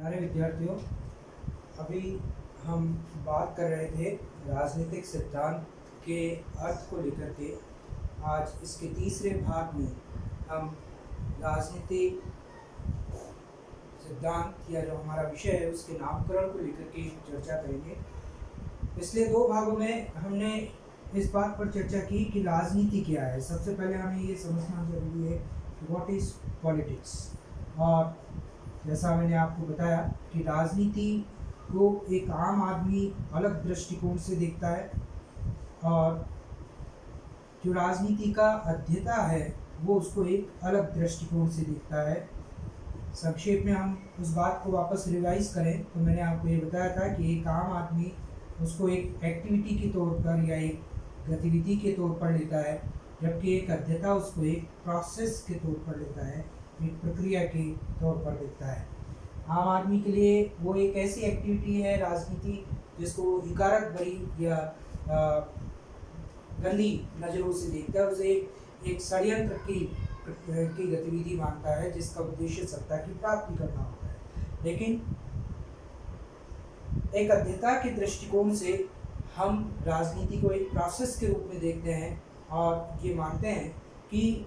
प्यारे विद्यार्थियों, अभी हम बात कर रहे थे राजनीतिक सिद्धांत के अर्थ को लेकर के। आज इसके तीसरे भाग में हम राजनीतिक सिद्धांत या जो हमारा विषय है उसके नामकरण को लेकर के चर्चा करेंगे। पिछले दो भागों में हमने इस बात पर चर्चा की कि राजनीति क्या है। सबसे पहले हमें ये समझना जरूरी है कि व्हाट इज़ पॉलिटिक्स, और जैसा मैंने आपको बताया कि राजनीति को एक आम आदमी अलग दृष्टिकोण से देखता है, और जो राजनीति का अध्येता है वो उसको एक अलग दृष्टिकोण से देखता है। संक्षेप में हम उस बात को वापस रिवाइज करें तो मैंने आपको ये बताया था कि एक आम आदमी उसको एक एक्टिविटी के तौर पर या एक गतिविधि के तौर पर लेता है, जबकि एक अध्येता उसको एक प्रोसेस के तौर पर लेता है, एक प्रक्रिया के तौर पर देखता है। आम आदमी के लिए वो एक ऐसी एक्टिविटी है राजनीति जिसको वो हिकारत भरी या गंदी नज़रों से देखता है। उसे एक षड्यंत्र की गतिविधि मानता है जिसका उद्देश्य सत्ता की प्राप्ति करना होता है। लेकिन एक अध्येता के दृष्टिकोण से हम राजनीति को एक प्रोसेस के रूप में देखते हैं और ये मानते हैं कि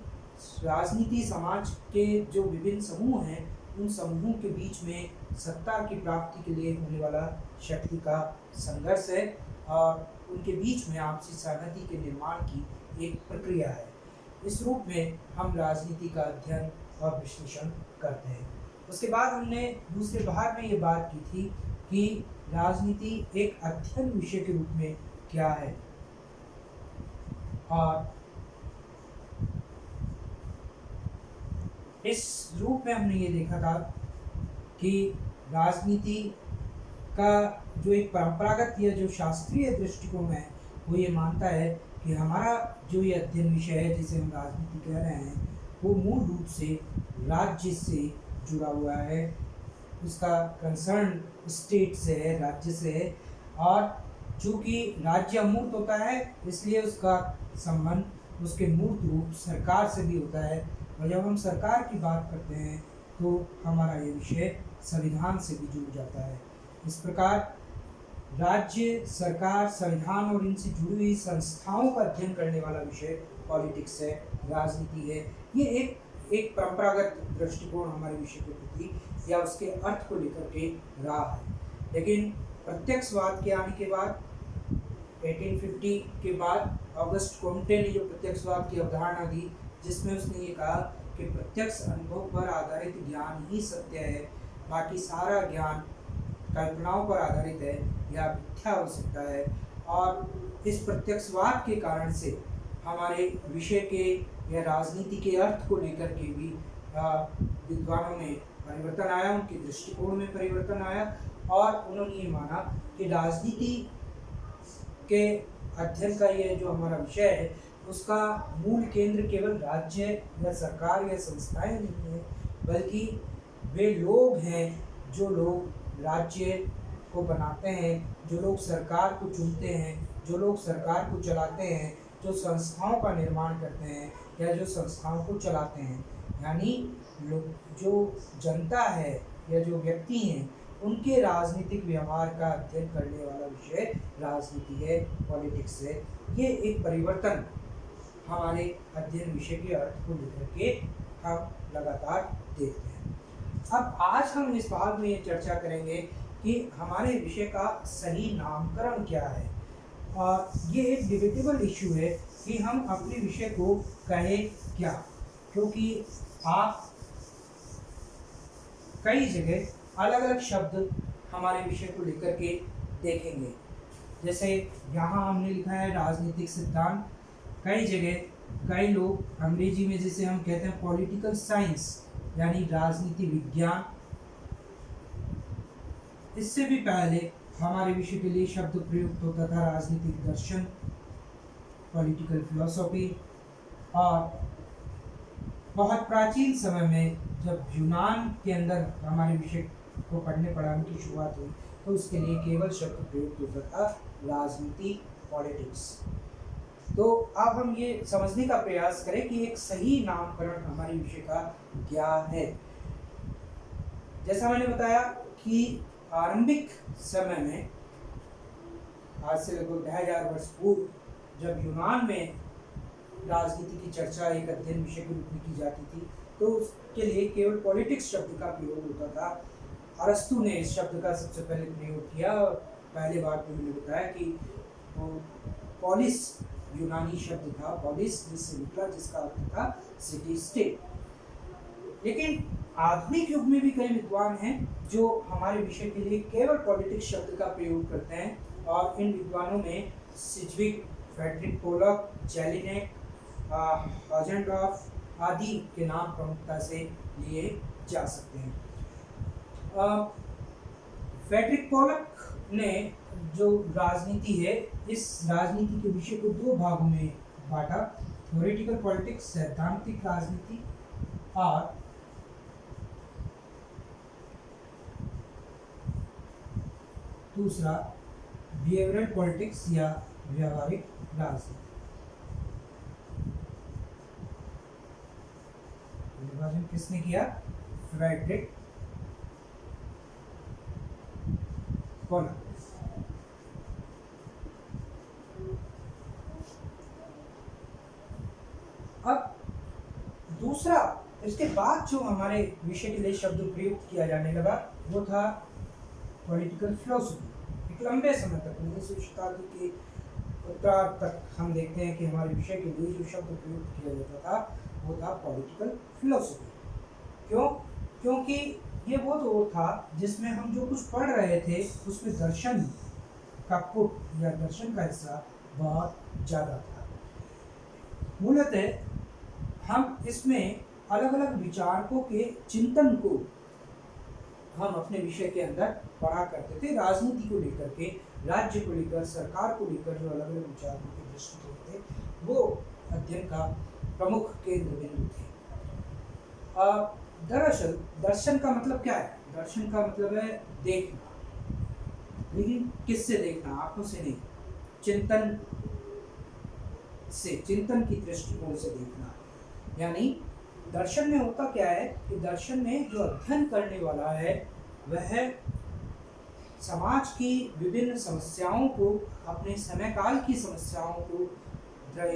राजनीति समाज के जो विभिन्न समूह हैं उन समूहों के बीच में सत्ता की प्राप्ति के लिए होने वाला शक्ति का संघर्ष है और उनके बीच में आपसी सहमति के निर्माण की एक प्रक्रिया है। इस रूप में हम राजनीति का अध्ययन और विश्लेषण करते हैं। उसके बाद हमने दूसरे भाग में ये बात की थी कि राजनीति एक अध्ययन विषय के रूप में क्या है, और इस रूप में हमने ये देखा था कि राजनीति का जो एक परंपरागत या जो शास्त्रीय दृष्टिकोण है वो ये मानता है कि हमारा जो ये अध्ययन विषय है जिसे हम राजनीति कह रहे हैं वो मूल रूप से राज्य से जुड़ा हुआ है, उसका कंसर्न स्टेट से है, राज्य से है। और चूँकि राज्य अमूर्त होता है इसलिए उसका संबंध उसके मूर्त रूप सरकार से भी होता है, और जब हम सरकार की बात करते हैं तो हमारा ये विषय संविधान से भी जुड़ जाता है। इस प्रकार राज्य, सरकार, संविधान और इनसे जुड़ी हुई संस्थाओं का अध्ययन करने वाला विषय पॉलिटिक्स है, राजनीति है। ये एक परंपरागत दृष्टिकोण हमारे विषय के प्रति या उसके अर्थ को लेकर के रहा है। लेकिन प्रत्यक्षवाद के आने के बाद 1850 के बाद ऑगस्ट कोम्टे ने जो प्रत्यक्षवाद की अवधारणा दी, जिसमें उसने ये कहा कि प्रत्यक्ष अनुभव पर आधारित ज्ञान ही सत्य है, बाकी सारा ज्ञान कल्पनाओं पर आधारित है या मिथ्या हो सकता है। और इस प्रत्यक्षवाद के कारण से हमारे विषय के या राजनीति के अर्थ को लेकर के भी विद्वानों में परिवर्तन आया, उनके दृष्टिकोण में परिवर्तन आया, और उन्होंने ये माना कि राजनीति के अध्ययन का ये जो हमारा विषय है उसका मूल केंद्र केवल राज्य या सरकार या संस्थाएं नहीं है, बल्कि वे लोग हैं जो लोग राज्य को बनाते हैं, जो लोग सरकार को चुनते हैं, जो लोग सरकार को चलाते हैं, जो संस्थाओं का निर्माण करते हैं या जो संस्थाओं को चलाते हैं। यानी जो जनता है या जो व्यक्ति हैं उनके राजनीतिक व्यवहार का अध्ययन करने वाला विषय राजनीति है, पॉलिटिक्स है। ये एक परिवर्तन हमारे अध्ययन विषय के अर्थ को लेकर के हम लगातार देखते हैं। अब आज हम इस भाग में ये चर्चा करेंगे कि हमारे विषय का सही नामकरण क्या है, और ये एक डिबेटेबल इशू है कि हम अपने विषय को कहें क्या, क्योंकि आप कई जगह अलग अलग शब्द हमारे विषय को लेकर के देखेंगे। जैसे यहाँ हमने लिखा है राजनीतिक सिद्धांत, कई जगह कई लोग अंग्रेजी में जिसे हम कहते हैं पॉलिटिकल साइंस यानी राजनीति विज्ञान। इससे भी पहले हमारे विषय के लिए शब्द प्रयुक्त होता था राजनीतिक दर्शन, पॉलिटिकल फिलॉसफी। और बहुत प्राचीन समय में जब यूनान के अंदर हमारे विषय को पढ़ाने की शुरुआत हुई तो उसके लिए केवल शब्द प्रयुक्त होता था राजनीति, पॉलिटिक्स। तो अब हम ये समझने का प्रयास करें कि एक सही नामकरण हमारे विषय का क्या है। जैसा मैंने बताया कि आरंभिक समय में, आज से लगभग 2000 वर्ष पूर्व, जब यूनान में राजनीति की चर्चा एक अध्ययन विषय के रूप में की जाती थी, तो उसके लिए केवल पॉलिटिक्स शब्द का प्रयोग होता था। अरस्तु ने इस शब्द का सबसे पहले प्रयोग किया, और पहले बार में मैंने बताया कि पॉलिस यूनानी शब्द था, पॉलिस जिससे निकला, जिसका अर्थ था सिटी स्टेट। लेकिन आधुनिक युग में भी कई विद्वान हैं जो हमारे विषय के लिए केवल पॉलिटिक्स शब्द का प्रयोग करते हैं, और इन विद्वानों में सिज्विक, फ्रेडरिक पोलक, जेलिनेट, हॉजेंडॉर्फ आदि के नाम प्रमुखता से लिए जा सकते हैं। फ्रेडरिक पोलक ने जो राजनीति है, इस राजनीति के विषय को दो भागों में बांटा, थ्योरेटिकल पॉलिटिक्स, सैद्धांतिक राजनीति, और दूसरा बिहेवियरल पॉलिटिक्स या व्यावहारिक राजनीति। विभाजन किसने किया? Frederick Pollock. अब दूसरा, इसके बाद जो हमारे विषय के लिए शब्द प्रयुक्त किया जाने लगा वो था पॉलिटिकल फिलोसफी। एक लंबे समय तक, 19वीं शताब्दी के उत्तरार्ध तक हम देखते हैं कि हमारे विषय के लिए जो शब्द प्रयुक्त किया जाता था वो था पॉलिटिकल फिलोसफी। क्यों? क्योंकि ये वो दौर था जिसमें हम जो कुछ पढ़ रहे थे उसमें दर्शन का पुट या दर्शन का हिस्सा बहुत ज़्यादा था। मूलतः हम इसमें अलग अलग विचारकों के चिंतन को हम अपने विषय के अंदर पढ़ा करते थे। राजनीति को लेकर के, राज्य को लेकर, सरकार को लेकर जो अलग अलग विचारों के दृष्टिकोण थे वो अध्ययन का प्रमुख केंद्र बिंदु थे। दरअसल दर्शन का मतलब क्या है? दर्शन का मतलब है देखना, लेकिन किससे देखना? आंखों से नहीं, चिंतन से, चिंतन की दृष्टिकोण से देखना। यानी दर्शन में होता क्या है कि दर्शन में जो अध्ययन करने वाला है वह समाज की विभिन्न समस्याओं को, अपने समय काल की समस्याओं को,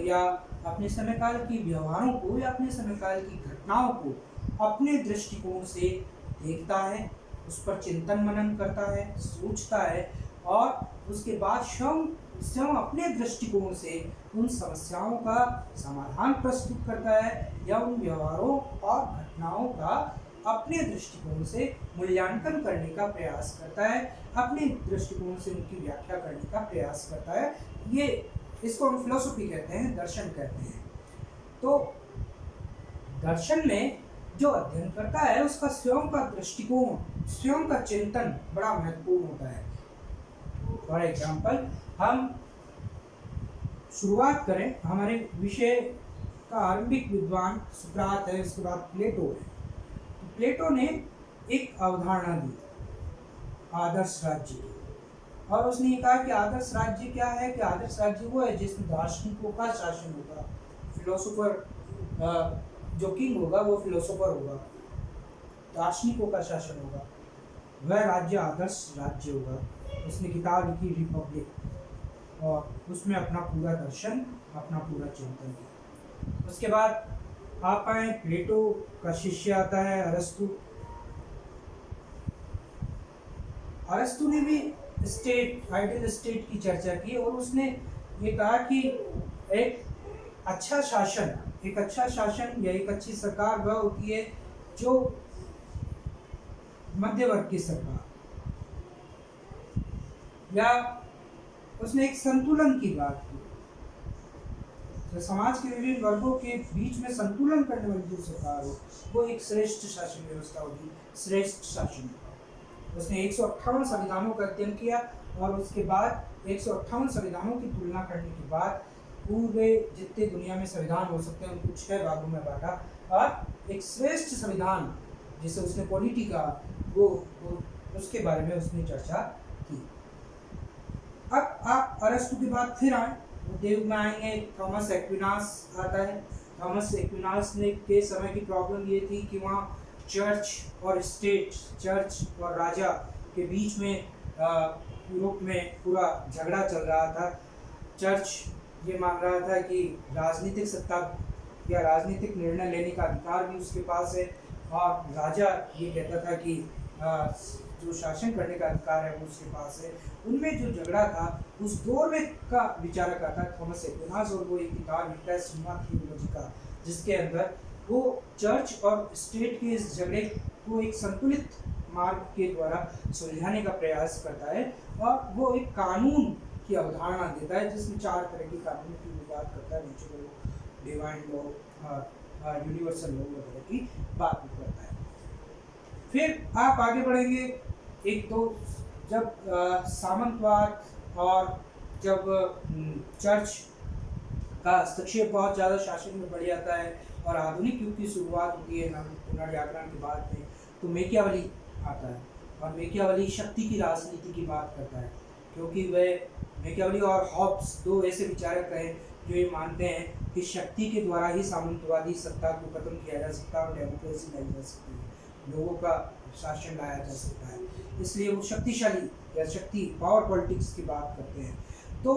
या अपने समय काल की व्यवहारों को, या अपने समय काल की घटनाओं को अपने दृष्टिकोण से देखता है, उस पर चिंतन मनन करता है, सोचता है, और उसके बाद स्वयं अपने दृष्टिकोण से उन समस्याओं का समाधान प्रस्तुत करता है, या उन व्यवहारों और घटनाओं का अपने दृष्टिकोण से मूल्यांकन करने का प्रयास करता है, अपने दृष्टिकोण से उनकी व्याख्या करने का प्रयास करता है। ये इसको हम फिलोसफी कहते हैं, दर्शन कहते हैं। तो दर्शन में जो अध्ययन करता है उसका स्वयं का दृष्टिकोण, स्वयं का चिंतन बड़ा महत्वपूर्ण होता है। फॉर एग्जाम्पल, हम शुरुआत करें, हमारे विषय का आरंभिक विद्वान सुकरात है, उसके बाद प्लेटो है। तो प्लेटो ने एक अवधारणा दी आदर्श राज्य की, और उसने ये कहा कि आदर्श राज्य क्या है? कि आदर्श राज्य वो है जिसमें दार्शनिकों का शासन होगा, फिलोसोफर, जो किंग होगा वो फिलोसोफर होगा, दार्शनिकों का शासन होगा, वह राज्य आदर्श राज्य होगा। उसने किताब लिखी रिपब्लिक, और उसमें अपना पूरा दर्शन, अपना पूरा चिंतन किया। उसके बाद आप आए, प्लेटो का शिष्य आता है अरस्तु। अरस्तु ने भी स्टेट, आइडियल स्टेट की चर्चा की, और उसने ये कहा कि एक अच्छा शासन, एक अच्छा शासन या एक अच्छी सरकार वह होती है जो मध्य वर्ग की सरकार, या उसने एक संतुलन की बात की, जो समाज के विभिन्न वर्गों के बीच में संतुलन करने वाली जो सरकार हो वो एक श्रेष्ठ शासन व्यवस्था होगी, श्रेष्ठ शासन। उसने 158 संविधानों का अध्ययन किया, और उसके बाद 158 संविधानों की तुलना करने के बाद पूरे जितने दुनिया में संविधान हो सकते हैं उनको 6 भागों में बांटा, और एक श्रेष्ठ संविधान जिसे उसने पॉलिटी कहा वो उसके बारे में उसने चर्चा की। अब आप अरस्तु के बाद फिर आए, देव में आएंगे, थॉमस एक्विनास आता है। थॉमस एक्विनास ने के समय की प्रॉब्लम ये थी कि वहाँ चर्च और स्टेट, चर्च और राजा के बीच में यूरोप में पूरा झगड़ा चल रहा था। चर्च ये मान रहा था कि राजनीतिक सत्ता या राजनीतिक निर्णय लेने का अधिकार भी उसके पास है, और राजा ये कहता था कि जो शासन करने का अधिकार है वो उसके पास है। उनमें जो झगड़ा था उस दौर में का विचारक आता है थॉमस एक्विनास, और वो एक किताब लिखता है सुमा थियोलॉजी का, जिसके अंदर वो चर्च और स्टेट के इस झगड़े को एक संतुलित मार्ग के द्वारा सुलझाने का प्रयास करता है, और वो एक कानून की अवधारणा देता है जिसमें 4 तरह के कानून की बात करता है, natural law, divine law, universal law वगैरह की बात करता है। फिर आप आगे बढ़ेंगे, एक तो जब सामंतवाद और जब चर्च का हस्तक्षेप बहुत ज़्यादा शासन में बढ़ जाता है और आधुनिक युग की शुरुआत होती है पुनर्जागरण के बाद में, तो मैकियावेली आता है, और मैकियावेली शक्ति की राजनीति की बात करता है, क्योंकि वह मैकियावेली और हॉब्स 2 ऐसे विचारक रहे जो ये मानते हैं कि शक्ति के द्वारा ही सामंतवादी सत्ता को खत्म किया जा सकता है और डेमोक्रेसी लाई जा सकती है, लोगों का शासन लाया जा सकता है। इसलिए वो शक्तिशाली या शक्ति पावर पॉलिटिक्स की बात करते हैं। तो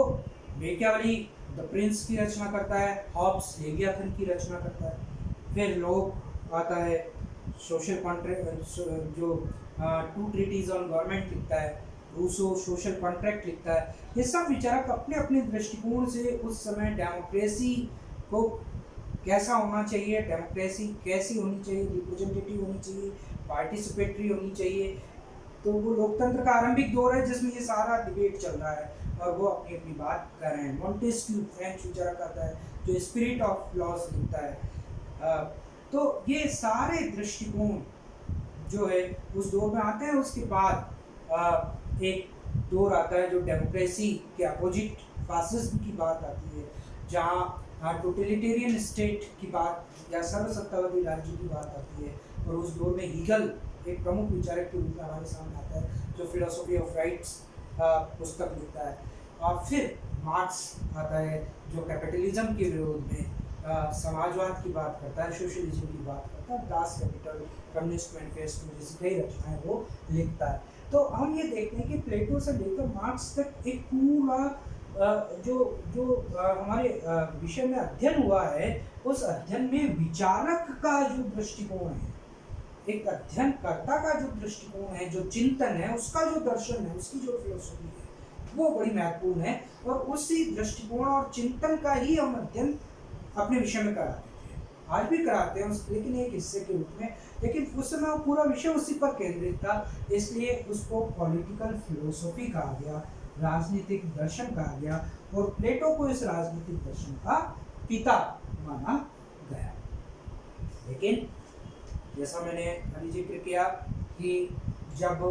मैकियावेली द प्रिंस की रचना करता है, हॉब्स लेवियाथन की रचना करता है। फिर लोग आता है सोशल कॉन्ट्रैक्ट, जो 2 ट्रीटीज ऑन गवर्नमेंट लिखता है, रूसो सोशल कॉन्ट्रैक्ट लिखता है। ये सब विचारक अपने अपने दृष्टिकोण से उस समय डेमोक्रेसी को कैसा होना चाहिए, डेमोक्रेसी कैसी होनी चाहिए, रिप्रेजेंटेटिव होनी चाहिए, पार्टिसिपेटरी होनी चाहिए, तो वो लोकतंत्र का आरंभिक दौर है जिसमें ये सारा डिबेट चल रहा है, और वो अपनी अपनी बात कर रहे हैं। मॉन्टेस्क्यू फ्रेंच विचारक आता है जो स्पिरिट ऑफ लॉस लिखता है। तो ये सारे दृष्टिकोण जो है उस दौर में आते हैं। उसके बाद एक दौर आता है जो डेमोक्रेसी के अपोजिट फासिज्म की बात आती है, जहाँ टोटलिटेरियन स्टेट की बात या सर्वसत्तावादी राज्य की बात आती है, और उस दौर में हीगल एक प्रमुख विचारक के रूप में हमारे सामने आता है जो फिलोसॉफी ऑफ राइट्स पुस्तक लिखता है। और फिर मार्क्स आता है जो कैपिटलिज्म के विरोध में समाजवाद की बात करता है, सोशलिज्म की बात करता है, दास कैपिटल, कम्युनिस्ट मैनिफेस्टो जैसी कई रचनाएं वो लिखता है। तो हम ये देखते हैं कि प्लेटो से लेकर मार्क्स तक एक पूरा जो हमारे विषय में अध्ययन हुआ है, उस अध्ययन में विचारक का जो दृष्टिकोण है, एक अध्ययनकर्ता का जो दृष्टिकोण है, जो चिंतन है, उसका जो दर्शन है, उसकी जो फिलोसफी है, वो बड़ी महत्वपूर्ण है, और उसी दृष्टिकोण और चिंतन का ही हम अध्ययन अपने विषय में कराते थे, आज भी कराते हैं, लेकिन एक हिस्से के रूप में। लेकिन उस समय वो पूरा विषय उसी पर केंद्रित था, इसलिए उसको पॉलिटिकल फिलोसफी कहा गया, राजनीतिक दर्शन कहा गया, और प्लेटो को इस राजनीतिक दर्शन का पिता माना गया। लेकिन जैसा मैंने अभी जिक्र किया कि जब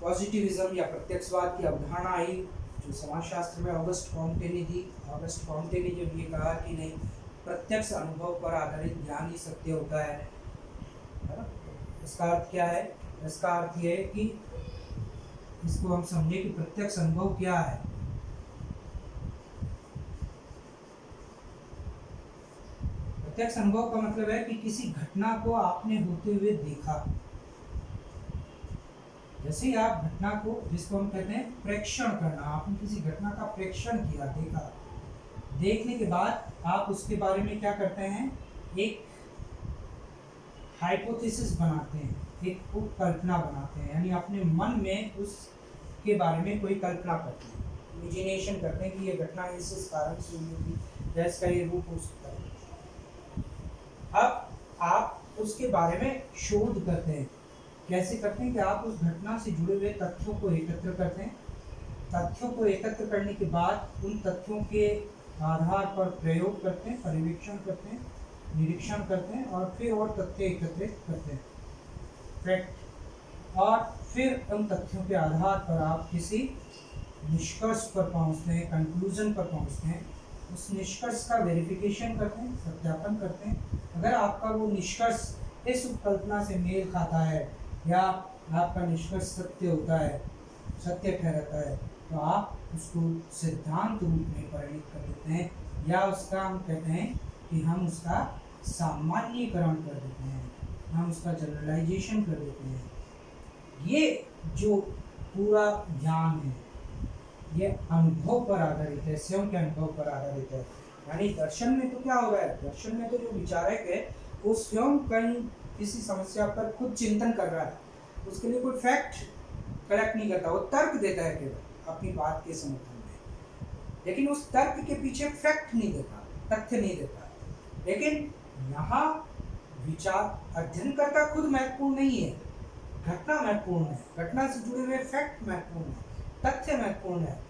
पॉजिटिविज्म या प्रत्यक्षवाद की अवधारणा आई, जो समाजशास्त्र में ऑगस्ट कॉम्टे ने दी, ऑगस्ट कॉम्टे ने जब ये कहा कि नहीं, प्रत्यक्ष अनुभव पर आधारित ज्ञान ही सत्य होता है ना? इसका अर्थ क्या है? इसका अर्थ ये है कि इसको हम समझे कि प्रत्यक्ष अनुभव क्या है। प्रत्यक्ष अनुभव का मतलब है कि किसी घटना को आपने होते हुए देखा। जैसे ही आप घटना को, जिसको हम कहते हैं प्रेक्षण करना, आपने किसी घटना का प्रेक्षण किया, देखा, देखने के बाद आप उसके बारे में क्या करते हैं, एक हाइपोथेसिस बनाते हैं, एक कल्पना बनाते हैं, यानी अपने मन में उसके बारे में कोई कल्पना करते हैं, इमेजिनेशन करते हैं कि ये घटना इस कारण से हुई होगी, या इसका ये रूप हो सकता है। अब आप उसके बारे में शोध करते हैं। कैसे करते हैं कि आप उस घटना से जुड़े हुए तथ्यों को एकत्र करते हैं। तथ्यों को एकत्र करने के बाद उन तथ्यों के आधार पर प्रयोग करते हैं, पर्यवेक्षण करते हैं, निरीक्षण करते हैं, और फिर और तथ्य एकत्रित करते हैं, फैक्ट, और फिर उन तथ्यों के आधार पर आप किसी निष्कर्ष पर पहुंचते हैं, कंक्लूजन पर पहुंचते हैं। उस निष्कर्ष का वेरिफिकेशन करते हैं, सत्यापन करते हैं। अगर आपका वो निष्कर्ष इस कल्पना से मेल खाता है, या आपका निष्कर्ष सत्य होता है, सत्य ठहरता है, तो आप उसको सिद्धांत रूप में परिणित कर देते हैं, या उसका हम कहते हैं कि हम उसका सामान्यीकरण कर देते हैं, हम उसका जनरलाइजेशन कर देते हैं। ये जो पूरा ज्ञान है ये अनुभव पर आधारित है, स्वयं के अनुभव पर आधारित है। यानी दर्शन में तो क्या हो रहा है, दर्शन में तो जो विचारक है वो स्वयं कहीं किसी समस्या पर खुद चिंतन कर रहा है, उसके लिए कोई फैक्ट कलेक्ट नहीं करता, वो तर्क देता है केवल अपनी बात के समर्थन में, लेकिन उस तर्क के पीछे फैक्ट नहीं देता, तथ्य नहीं देता। लेकिन यहाँ विचार अध्ययनकर्ता खुद महत्वपूर्ण नहीं है, घटना महत्वपूर्ण है, घटना से जुड़े हुए फैक्ट महत्वपूर्ण है, तथ्य महत्वपूर्ण है।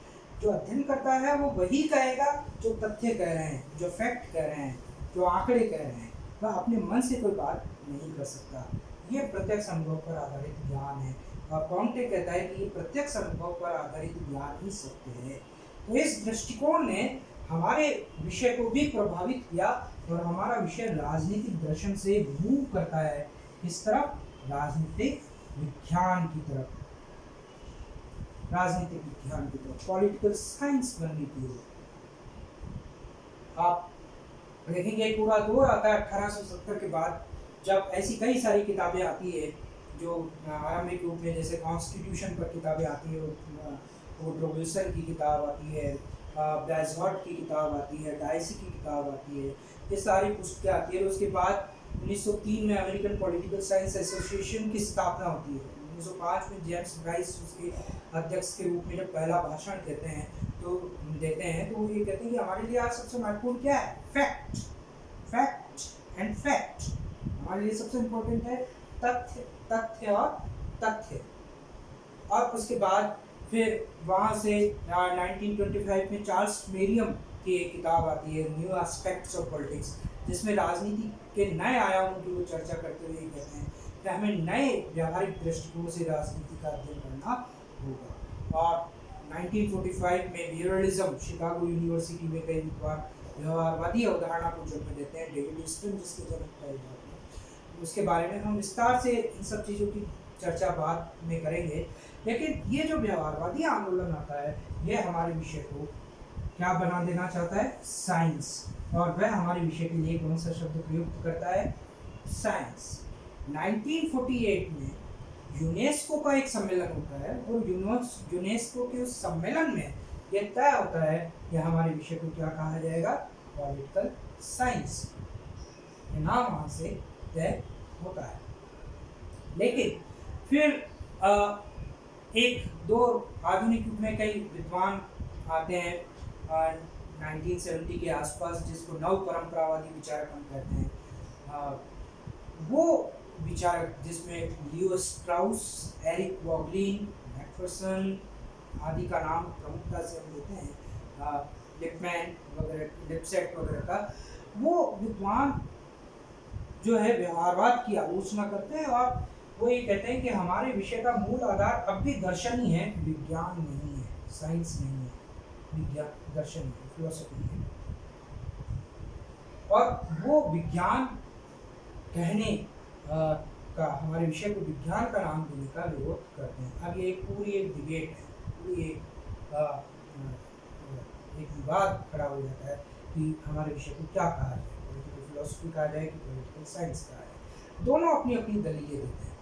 जो अध्ययन करता है वो वही कहेगा जो तथ्य कह रहे हैं, जो फैक्ट कह रहे हैं, जो आंकड़े कह रहे हैं, वह अपने मन से कोई बात नहीं कर सकता। ये प्रत्यक्ष अनुभव पर आधारित ज्ञान है, और कॉन्टे कहता है कि ये प्रत्यक्ष अनुभव पर आधारित ज्ञान ही सत्य है। तो इस दृष्टिकोण ने हमारे विषय को भी प्रभावित किया, और हमारा विषय राजनीतिक दर्शन से मूव करता है इस तरफ, राजनीतिक विज्ञान की तरफ, राजनीतिक विज्ञान की तरफ, पॉलिटिकल साइंस बनने की ओर। आप देखेंगे पूरा दौर आता है 1870 के बाद, जब ऐसी कई सारी किताबें आती है जो आरंभिक रूप में, जैसे कॉन्स्टिट्यूशन पर किताबें आती है, वो विल्सन की किताब आती है, बैजहॉट की किताब आती है, डाइसी की किताब आती है, ये सारी पुस्तकें आती है। उसके बाद 1903 में अमेरिकन पॉलिटिकल साइंस एसोसिएशन की स्थापना होती है। 1905 में जेम्स ब्राइस उसके अध्यक्ष के रूप में जब पहला भाषण देते हैं तो वो ये कहते हैं कि हमारे लिए आज सबसे महत्वपूर्ण क्या है, फैक्ट, फैक्ट एंड फैक्ट। हमारे लिए सबसे इम्पोर्टेंट है तथ्य, तथ्य और तथ्य। और उसके बाद फिर वहाँ से 1925 में चार्ल्स मेरियम की एक किताब आती है, न्यू एस्पेक्ट्स ऑफ पॉलिटिक्स, जिसमें राजनीति के नए आयामों की वो चर्चा करते हुए कहते हैं कि हमें नए व्यावहारिक दृष्टिकोण से राजनीति का अध्ययन करना होगा। और 1945 में बिहेवियरलिज्म, शिकागो यूनिवर्सिटी में कई विद्वान व्यवहारवादी अवधारणा को जन्म देते हैं, डेविड स्टर्न जिसके जनक कहे जाते हैं। उसके बारे में हम विस्तार से इन सब चीज़ों की चर्चा बाद में करेंगे। लेकिन ये जो व्यवहारवादी आंदोलन आता है, यह हमारे विषय को क्या बना देना चाहता है, साइंस, और वह हमारे विषय के लिए कौन सा शब्द प्रयुक्त करता है, साइंस। 1948 में यूनेस्को का एक सम्मेलन होता है, और यूनेस्को के उस सम्मेलन में यह तय होता है कि हमारे विषय को क्या कहा जाएगा, पॉलिटिकल साइंस। ये नाम वहाँ से तय होता है। लेकिन फिर एक दो आधुनिक युग में कई विद्वान आते हैं 1970 के आसपास, जिसको नव परंपरावादी विचारक हम कहते हैं। वो विचारक जिसमें लियो स्ट्राउस, एरिक वॉगलिन, मैकफर्सन आदि का नाम प्रमुखता से हम लेते हैं, लिपमैन वगैरह, लिपसेट वगैरह का, वो विद्वान जो है व्यवहारवाद की आलोचना करते हैं, और वो ये कहते हैं कि हमारे विषय का मूल आधार अब भी दर्शन ही है, विज्ञान नहीं है, साइंस नहीं है, विज्ञान, दर्शन है, फिलोसफी है। और वो विज्ञान कहने का, हमारे विषय को विज्ञान का नाम देने का विरोध करते हैं। अब ये पूरी एक डिबेट है, पूरी एक विवाद खड़ा हो जाता है कि हमारे विषय को क्या कहा जाए, पॉलिटिकल फिलोसफी कहा जाए कि पॉलिटिकल साइंस कहा जाए। दोनों अपनी अपनी दलीलें देते हैं।